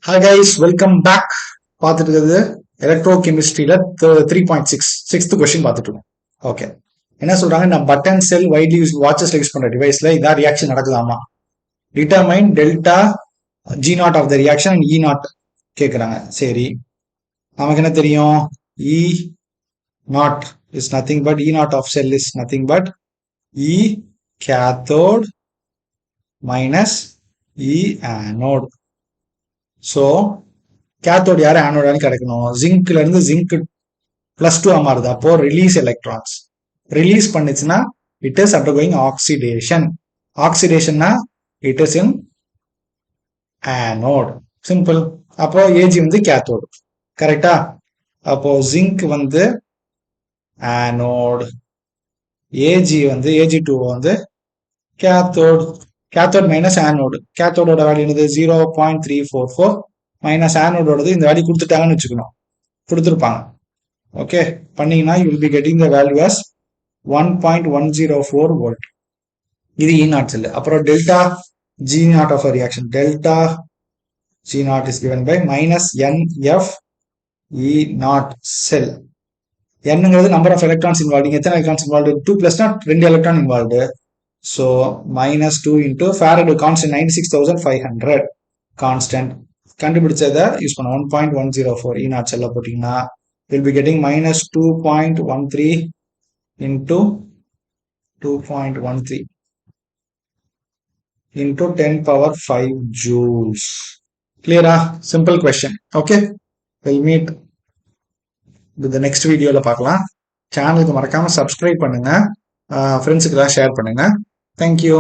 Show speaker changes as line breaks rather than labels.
Hi guys, welcome back. பார்த்துட்டு இருக்கிறது electro கெமிஸ்ட்ரியில 3.6 sixth question பார்த்துட்டு இருக்கோம். ஓகே, என்ன சொல்றாங்க? நான் பட்டன் செல் வைட்லி யூஸ் வாட்சஸ்ல யூஸ் பண்ற டிவைஸ்ல இதான் ரியாக்ஷன் நடக்குதாமா. Determine delta G not of the reaction and E not கேட்குறாங்க. சரி, நமக்கு என்ன தெரியும்? E not is nothing but E not of cell is nothing but E cathode minus E anode. So cathode யாரு ஆனோடான்னு கிடைக்கணும். ஜிங்க்ல இருந்து ஜிங்க் +2 மாறுது. அப்போ ரிலீஸ் எலக்ட்ரான்ஸ் ரிலீஸ் பண்ணுச்சுன்னா it is undergoing oxidation. ஆக்சிடேஷன்னா it is in anode. Simple. அப்போ ஏஜி வந்து கேத்தோடு. கரெக்டா? அப்போ ஜிங்க் வந்து ஆனோட், ஏஜி வந்து ஏஜி2 வந்து கேத்தோட். Cathode minus anode. கேத்தோடோட வேல்யூ என்னது? 0.344 மைனஸ் ஆனோடோடது இந்த வேல்யூ கொடுத்துட்டாங்கன்னு வச்சுக்கணும். கொடுத்துருப்பாங்க. ஓகே, பண்ணீங்கன்னா you will be getting the value as 1.104 volt. இது இ நாட் செல். அப்புறம் delta G not of reaction, delta G not is given by minus NF E not cell. என்னங்கிறது number of electrons involve. எத்தனை electrons involve? 2 + 2 electron involve. So -2 into Faraday constant 96,500 constant. கண்டுபிடிச்சதை use பண்ண 1.104 இ not செல்ல போட்டீங்கன்னா will be getting -2.13 into 2.13 into 10 power 5 joules. Clear? Simple question. Okay, we'll meet with the next video. பார்க்கலாம். சேனலுக்கு மறக்காம subscribe பண்ணுங்க, ஃப்ரெண்ட்ஸுக்கு எல்லாம் ஷேர் பண்ணுங்க. Thank you.